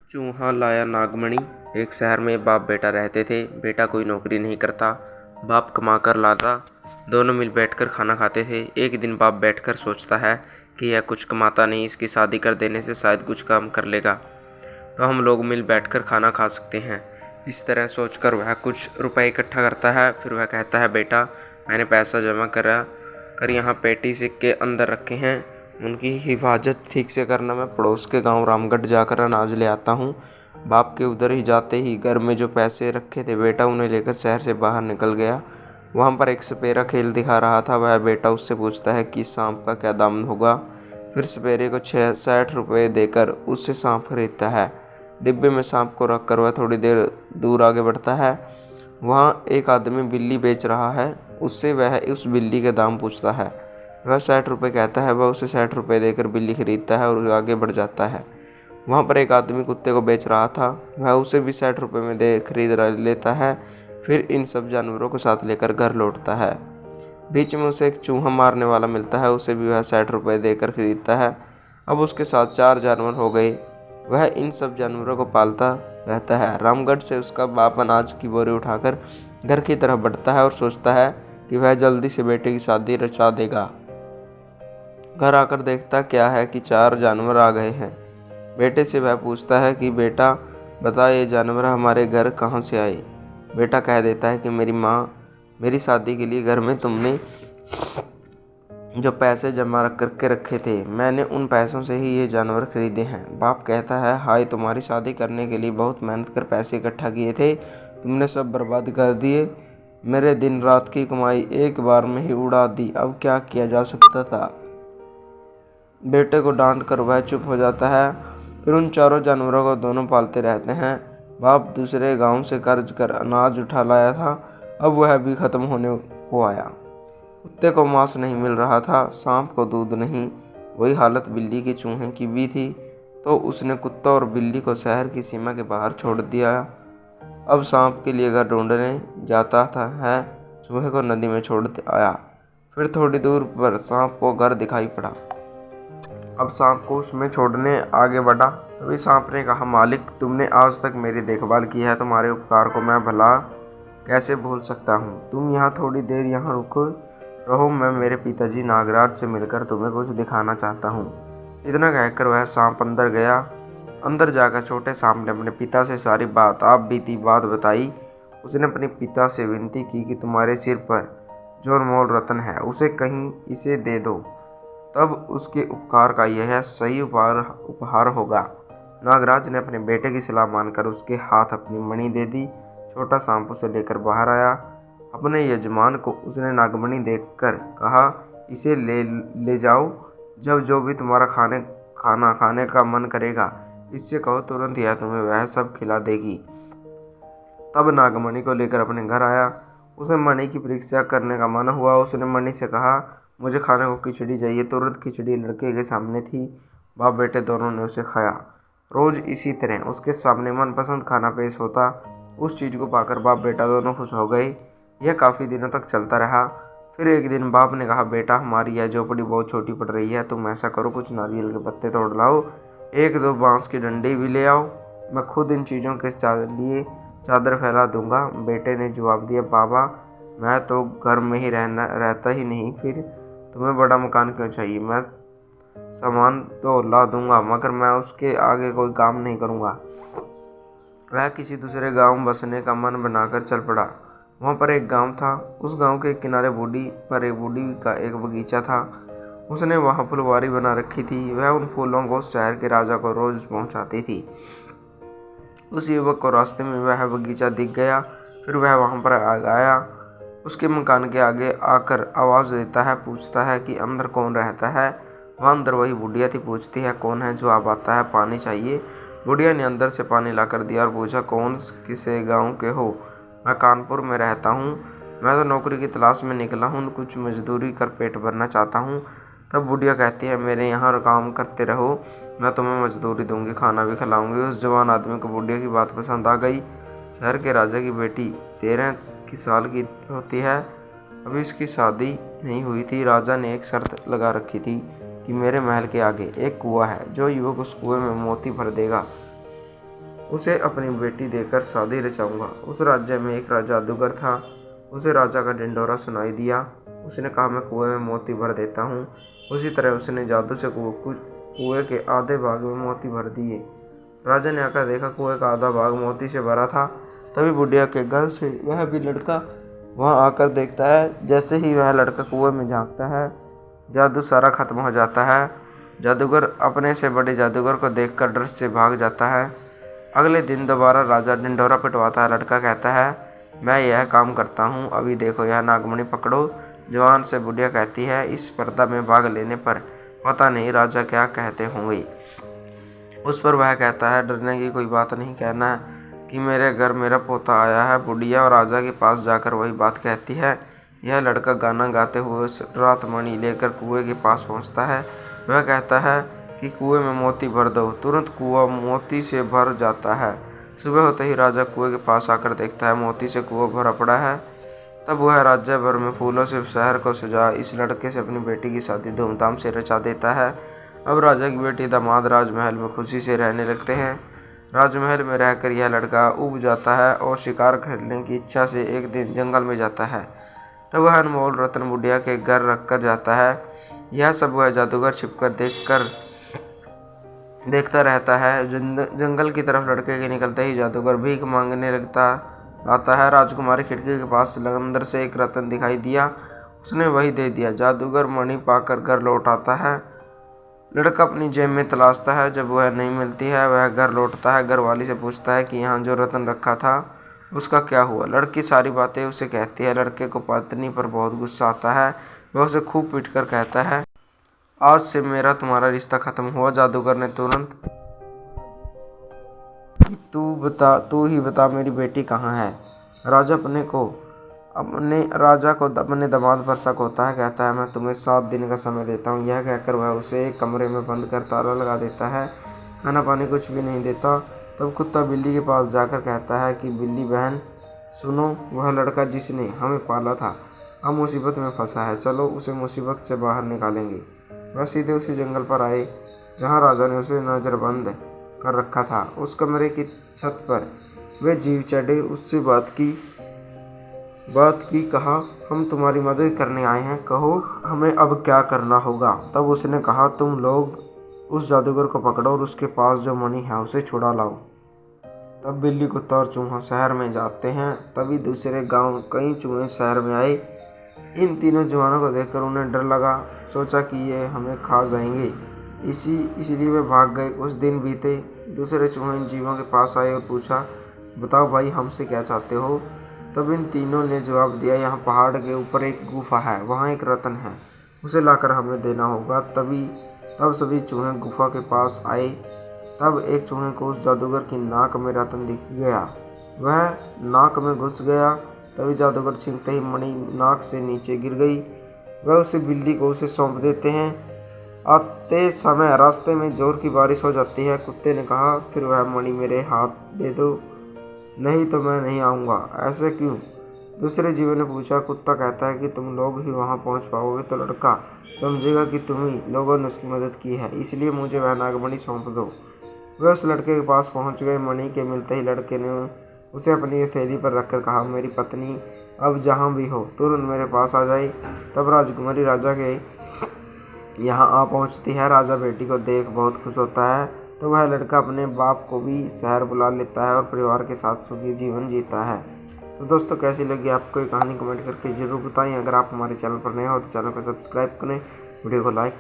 चूहा लाया नागमणि। एक शहर में बाप बेटा रहते थे। बेटा कोई नौकरी नहीं करता, बाप कमा कर लाता। दोनों मिल बैठकर खाना खाते थे। एक दिन बाप बैठकर सोचता है कि यह कुछ कमाता नहीं, इसकी शादी कर देने से शायद कुछ काम कर लेगा तो हम लोग मिल बैठकर खाना खा सकते हैं। इस तरह सोचकर वह कुछ रुपए इकट्ठा करता है। फिर वह कहता है, बेटा मैंने पैसा जमा करा कर यहाँ पेटी सिक्के अंदर रखे हैं, उनकी हिफाजत ठीक से करना। मैं पड़ोस के गांव रामगढ़ जाकर अनाज ले आता हूँ। बाप के उधर ही जाते ही घर में जो पैसे रखे थे बेटा उन्हें लेकर शहर से बाहर निकल गया। वहाँ पर एक सपेरा खेल दिखा रहा था। वह बेटा उससे पूछता है कि सांप का क्या दाम होगा। फिर सपेरे को 60 रुपये देकर उससे सांप खरीदता है। डिब्बे में सांप को रख कर वह थोड़ी देर दूर आगे बढ़ता है। वहाँ एक आदमी बिल्ली बेच रहा है। उससे वह उस बिल्ली के दाम पूछता है। वह 60 रुपये कहता है। वह उसे 60 रुपये देकर बिल्ली खरीदता है और आगे बढ़ जाता है। वहाँ पर एक आदमी कुत्ते को बेच रहा था। वह उसे भी 60 रुपये में दे खरीद लेता है। फिर इन सब जानवरों को साथ लेकर घर लौटता है। बीच में उसे एक चूहा मारने वाला मिलता है। उसे भी वह 60 रुपये देकर खरीदता है। अब उसके साथ 4 जानवर हो गए। वह इन सब जानवरों को पालता रहता है। रामगढ़ से उसका बाप अनाज की बोरी उठाकर घर की तरफ बढ़ता है और सोचता है कि वह जल्दी से बेटे की शादी रचा देगा। घर आकर देखता क्या है कि 4 जानवर आ गए हैं। बेटे से वह पूछता है कि बेटा बता, ये जानवर हमारे घर कहाँ से आए। बेटा कह देता है कि मेरी माँ मेरी शादी के लिए घर में तुमने जो पैसे जमा करके रखे थे, मैंने उन पैसों से ही ये जानवर खरीदे हैं। बाप कहता है, हाय तुम्हारी शादी करने के लिए बहुत मेहनत कर पैसे इकट्ठा किए थे, तुमने सब बर्बाद कर दिए। मेरे दिन रात की कमाई एक बार में ही उड़ा दी। अब क्या किया जा सकता था। बेटे को डांट कर वह चुप हो जाता है। फिर उन 4 जानवरों को दोनों पालते रहते हैं। बाप दूसरे गांव से कर्ज कर अनाज उठा लाया था। अब वह भी खत्म होने को आया। कुत्ते को मांस नहीं मिल रहा था, सांप को दूध नहीं। वही हालत बिल्ली के चूहे की भी थी। तो उसने कुत्ता और बिल्ली को शहर की सीमा के बाहर छोड़ दिया। अब सांप के लिए घर ढूंढने जाता है। चूहे को नदी में छोड़ आया। फिर थोड़ी दूर पर सांप को घर दिखाई पड़ा। अब सांप को उसमें छोड़ने आगे बढ़ा। तभी सांप ने कहा, मालिक तुमने आज तक मेरी देखभाल की है, तुम्हारे उपकार को मैं भला कैसे भूल सकता हूँ। तुम यहाँ थोड़ी देर यहाँ रुको रहो, मैं मेरे पिताजी नागराज से मिलकर तुम्हें कुछ दिखाना चाहता हूँ। इतना कहकर वह सांप अंदर गया। अंदर जाकर छोटे सांप ने अपने पिता से सारी बात आप बीती बात बताई। उसने अपने पिता से विनती की कि तुम्हारे सिर पर जो अनमोल रत्न है उसे कहीं इसे दे दो, तब उसके उपकार का यह सही उपहार होगा। नागराज ने अपने बेटे की सलाह मानकर उसके हाथ अपनी मणि दे दी। छोटा सांप उसे लेकर बाहर आया। अपने यजमान को उसने नागमणि देखकर कहा, इसे ले जाओ। जब जो भी तुम्हारा खाना खाने का मन करेगा इससे कहो, तुरंत यह तुम्हें वह सब खिला देगी। तब नागमणि को लेकर अपने घर आया। उसे मणि की परीक्षा करने का मन हुआ। उसने मणि से कहा, मुझे खाने को खिचड़ी चाहिए। तुरंत खिचड़ी लड़के के सामने थी। बाप बेटे दोनों ने उसे खाया। रोज इसी तरह उसके सामने मनपसंद खाना पेश होता। उस चीज़ को पाकर बाप बेटा दोनों खुश हो गए। यह काफ़ी दिनों तक चलता रहा। फिर एक दिन बाप ने कहा, बेटा हमारी यह झोपड़ी बहुत छोटी पड़ रही है, तुम ऐसा करो कुछ नारियल के पत्ते तोड़ लाओ, 1-2 बांस की डंडी भी ले आओ, मैं खुद इन चीज़ों के लिए चादर फैला दूंगा। बेटे ने जवाब दिया, बाबा मैं तो घर में ही रहता ही नहीं, फिर तुम्हें बड़ा मकान क्यों चाहिए। मैं सामान तो ला दूंगा मगर मैं उसके आगे कोई काम नहीं करूंगा। वह किसी दूसरे गांव बसने का मन बनाकर चल पड़ा। वहाँ पर एक गांव था। उस गांव के किनारे एक बूढ़ी का एक बगीचा था। उसने वहाँ फुलवारी बना रखी थी। वह उन फूलों को शहर के राजा को रोज पहुँचाती थी। उस युवक को रास्ते में वह बगीचा दिख गया। फिर वह वहाँ पर आ गया। उसके मकान के आगे आकर आवाज़ देता है, पूछता है कि अंदर कौन रहता है। वहाँ अंदर वही बुढ़िया थी। पूछती है, कौन है जो आप आता है, पानी चाहिए। बुढ़िया ने अंदर से पानी ला कर दिया और पूछा, कौन किसे गांव के हो। मैं कानपुर में रहता हूँ। मैं तो नौकरी की तलाश में निकला हूँ, कुछ मजदूरी कर पेट भरना चाहता हूँ। तब बुढ़िया कहती है, मेरे यहाँ काम करते रहो, मैं तुम्हें मजदूरी दूंगी, खाना भी खिलाऊंगी। उस जवान आदमी को बुढ़िया की बात पसंद आ गई। शहर के राजा की बेटी 13 साल की होती है। अभी उसकी शादी नहीं हुई थी। राजा ने एक शर्त लगा रखी थी कि मेरे महल के आगे एक कुआं है, जो युवक उस कुएं में मोती भर देगा उसे अपनी बेटी देकर शादी रचाऊंगा। उस राज्य में एक जादूगर था। उसे राजा का ढिंढोरा सुनाई दिया। उसने कहा, मैं कुएं में मोती भर देता हूँ। उसी तरह उसने जादू से कुएं के आधे भाग में मोती भर दिए। राजा ने आकर देखा कुएं का आधा भाग मोती से भरा था। तभी बुढ़िया के घर से वह भी लड़का वहां आकर देखता है। जैसे ही वह लड़का कुएं में झांकता है, जादू सारा खत्म हो जाता है। जादूगर अपने से बड़े जादूगर को देखकर डर से भाग जाता है। अगले दिन दोबारा राजा ढिंढोरा पिटवाता है। लड़का कहता है, मैं यह काम करता हूँ, अभी देखो यह नागमणि पकड़ो। जवान से बुढ़िया कहती है, इस स्पर्धा में भाग लेने पर पता नहीं राजा क्या कहते होंगे। उस पर वह कहता है, डरने की कोई बात नहीं, कहना है कि मेरे घर मेरा पोता आया है। बुढ़िया और राजा के पास जाकर वही बात कहती है। यह लड़का गाना गाते हुए उस रात मणि लेकर कुएं के पास पहुंचता है। वह कहता है कि कुएं में मोती भर दो। तुरंत कुआं मोती से भर जाता है। सुबह होते ही राजा कुएं के पास आकर देखता है मोती से कुआं भरा पड़ा है। तब वह राज्य भर में फूलों से शहर को सजा इस लड़के से अपनी बेटी की शादी धूमधाम से रचा देता है। अब राजा की बेटी दामाद राजमहल में खुशी से रहने लगते हैं। राजमहल में रहकर यह लड़का उब जाता है और शिकार खेलने की इच्छा से एक दिन जंगल में जाता है। तब वह अनमोल रत्न बुढ़िया के घर रखकर जाता है। यह सब वह जादूगर छिपकर देखता रहता है। जंगल की तरफ लड़के के निकलते ही जादूगर भीख मांगने आता है। राजकुमारी खिड़की के पास अंदर से एक रत्न दिखाई दिया। उसने वही दे दिया। जादूगर मणि पाकर घर लौट आता है। लड़का अपनी जेब में तलाशता है। जब वह नहीं मिलती है, वह घर लौटता है। घर वाली से पूछता है कि यहाँ जो रत्न रखा था उसका क्या हुआ। लड़की सारी बातें उसे कहती है। लड़के को पत्नी पर बहुत गुस्सा आता है। वह उसे खूब पीटकर कहता है, आज से मेरा तुम्हारा रिश्ता खत्म हुआ। जादूगर ने तुरंत, तू ही बता मेरी बेटी कहाँ है। राजा को अपने दामाद पर शक होता है। कहता है, मैं तुम्हें 7 दिन का समय देता हूँ। यह कहकर वह उसे एक कमरे में बंद कर ताला लगा देता है। खाना पानी कुछ भी नहीं देता। तब कुत्ता बिल्ली के पास जाकर कहता है कि बिल्ली बहन सुनो, वह लड़का जिसने हमें पाला था अब मुसीबत में फंसा है। चलो उसे मुसीबत से बाहर निकालेंगे। वह सीधे उसी जंगल पर आए जहाँ राजा ने उसे नजरबंद कर रखा था। उस कमरे की छत पर वे जीव चढ़े। उससे बात की, कहा, हम तुम्हारी मदद करने आए हैं, कहो हमें अब क्या करना होगा। तब उसने कहा, तुम लोग उस जादूगर को पकड़ो और उसके पास जो मणि है उसे छुड़ा लाओ। तब बिल्ली, कुत्ता और चूहा शहर में जाते हैं। तभी दूसरे गांव कई चूहे शहर में आए। इन तीनों जवानों को देखकर उन्हें डर लगा। सोचा कि ये हमें खा जाएंगे, इसलिए वे भाग गए। कुछ दिन बीते। दूसरे चूहे इन जीवों के पास आए और पूछा, बताओ भाई, हमसे क्या चाहते हो। तब इन तीनों ने जवाब दिया, यहाँ पहाड़ के ऊपर एक गुफा है, वहाँ एक रत्न है, उसे लाकर हमें देना होगा। तब सभी चूहे गुफा के पास आए। तब एक चूहे को उस जादूगर की नाक में रत्न दिख गया। वह नाक में घुस गया। तभी जादूगर छींकते ही मणि नाक से नीचे गिर गई। वह उसे बिल्ली को उसे सौंप देते हैं। आते समय रास्ते में जोर की बारिश हो जाती है। कुत्ते ने कहा, फिर वह मणि मेरे हाथ दे दो, नहीं तो मैं नहीं आऊँगा। ऐसे क्यों? दूसरे जीव ने पूछा। कुत्ता कहता है कि तुम लोग ही वहाँ पहुँच पाओगे तो लड़का समझेगा कि तुम ही लोगों ने उसकी मदद की है, इसलिए मुझे वह नागमणि सौंप दो। वे उस लड़के के पास पहुँच गए। मणि के मिलते ही लड़के ने उसे अपनी हथेली पर रखकर कहा, मेरी पत्नी अब जहाँ भी हो तुरंत मेरे पास आ जाए। तब राजकुमारी राजा के यहाँ आ पहुँचती है। राजा बेटी को देख बहुत खुश होता है। तो वह लड़का अपने बाप को भी शहर बुला लेता है और परिवार के साथ सुखी जीवन जीता है। तो दोस्तों, कैसी लगी आपको ये कहानी कमेंट करके जरूर बताएं। अगर आप हमारे चैनल पर नए हो तो चैनल को सब्सक्राइब करें, वीडियो को लाइक करें।